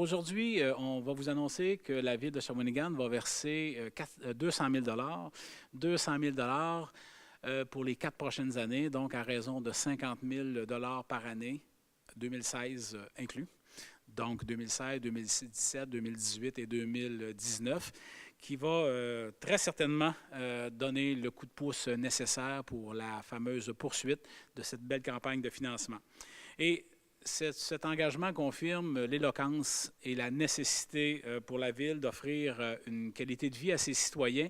aujourd'hui, on va vous annoncer que la Ville de Shawinigan va verser 200 000 200 000 pour les 4 prochaines années, donc à raison de 50 000 par année, 2016 inclus. Donc 2016, 2017, 2018 et 2019, qui va très certainement donner le coup de pouce nécessaire pour la fameuse poursuite de cette belle campagne de financement. Et cet engagement confirme l'éloquence et la nécessité pour la Ville d'offrir une qualité de vie à ses citoyens,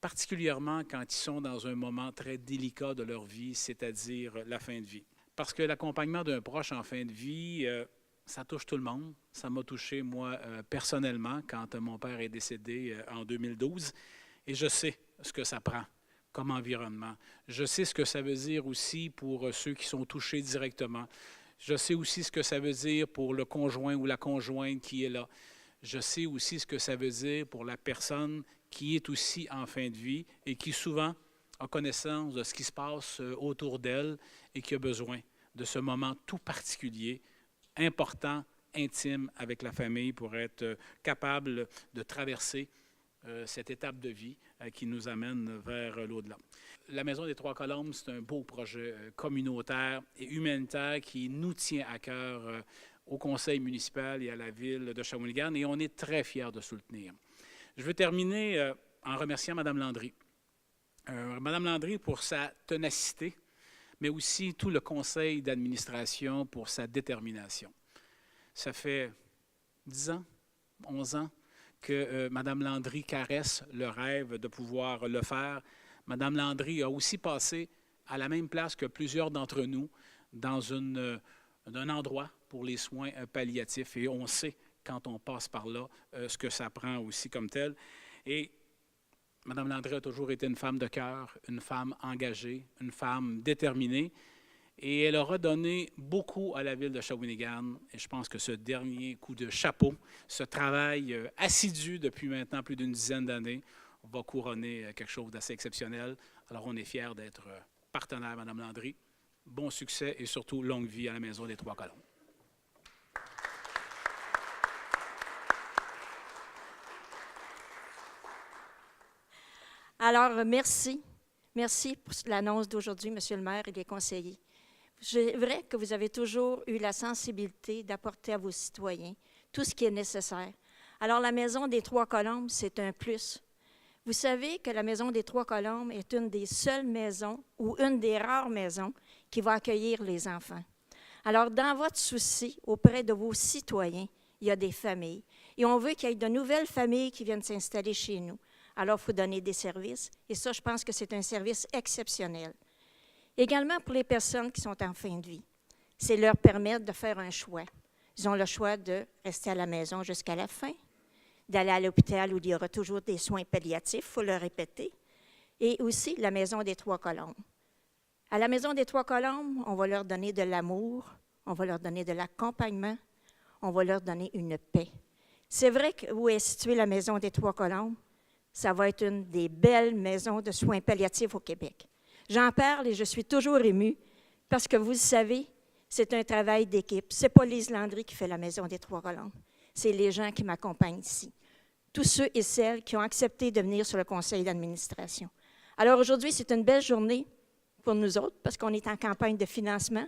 particulièrement quand ils sont dans un moment très délicat de leur vie, c'est-à-dire la fin de vie. Parce que l'accompagnement d'un proche en fin de vie, ça touche tout le monde. Ça m'a touché, moi, personnellement, quand mon père est décédé en 2012. Et je sais ce que ça prend comme environnement. Je sais ce que ça veut dire aussi pour ceux qui sont touchés directement. Je sais aussi ce que ça veut dire pour le conjoint ou la conjointe qui est là. Je sais aussi ce que ça veut dire pour la personne qui est aussi en fin de vie et qui souvent a connaissance de ce qui se passe autour d'elle et qui a besoin de ce moment tout particulier, important, intime avec la famille pour être capable de traverser cette étape de vie qui nous amène vers l'au-delà. La Maison des Trois Colombes, c'est un beau projet communautaire et humanitaire qui nous tient à cœur au conseil municipal et à la ville de Shawinigan et on est très fiers de soutenir. Je veux terminer en remerciant Mme Landry. Mme Landry pour sa ténacité, mais aussi tout le conseil d'administration pour sa détermination. Ça fait 10 ans, 11 ans que Mme Landry caresse le rêve de pouvoir le faire. Mme Landry a aussi passé à la même place que plusieurs d'entre nous dans un endroit pour les soins palliatifs. Et on sait, quand on passe par là, ce que ça prend aussi comme tel. Et Mme Landry a toujours été une femme de cœur, une femme engagée, une femme déterminée. Et elle aura donné beaucoup à la ville de Shawinigan. Et je pense que ce dernier coup de chapeau, ce travail assidu depuis maintenant plus d'une dizaine d'années, va couronner quelque chose d'assez exceptionnel. Alors, on est fiers d'être partenaire, Mme Landry. Bon succès et surtout longue vie à la Maison des Trois Colombes. Alors, merci. Merci pour l'annonce d'aujourd'hui, M. le maire et les conseillers. C'est vrai que vous avez toujours eu la sensibilité d'apporter à vos citoyens tout ce qui est nécessaire. Alors, la Maison des Trois Colombes, c'est un plus. Vous savez que la Maison des Trois Colombes est une des seules maisons ou une des rares maisons qui va accueillir les enfants. Alors, dans votre souci auprès de vos citoyens, il y a des familles. Et on veut qu'il y ait de nouvelles familles qui viennent s'installer chez nous. Alors, il faut donner des services. Et ça, je pense que c'est un service exceptionnel. Également pour les personnes qui sont en fin de vie, c'est leur permettre de faire un choix. Ils ont le choix de rester à la maison jusqu'à la fin, d'aller à l'hôpital où il y aura toujours des soins palliatifs, il faut le répéter, et aussi la Maison des Trois Colombes. À la Maison des Trois Colombes, on va leur donner de l'amour, on va leur donner de l'accompagnement, on va leur donner une paix. C'est vrai que où est située la Maison des Trois Colombes, ça va être une des belles maisons de soins palliatifs au Québec. J'en parle et je suis toujours émue parce que vous le savez, c'est un travail d'équipe. Ce n'est pas Lise Landry qui fait la Maison des Trois Colombes. C'est les gens qui m'accompagnent ici. Tous ceux et celles qui ont accepté de venir sur le conseil d'administration. Alors aujourd'hui, c'est une belle journée pour nous autres parce qu'on est en campagne de financement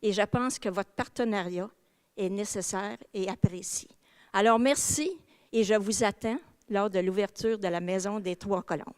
et je pense que votre partenariat est nécessaire et apprécié. Alors merci et je vous attends lors de l'ouverture de la Maison des Trois Colombes.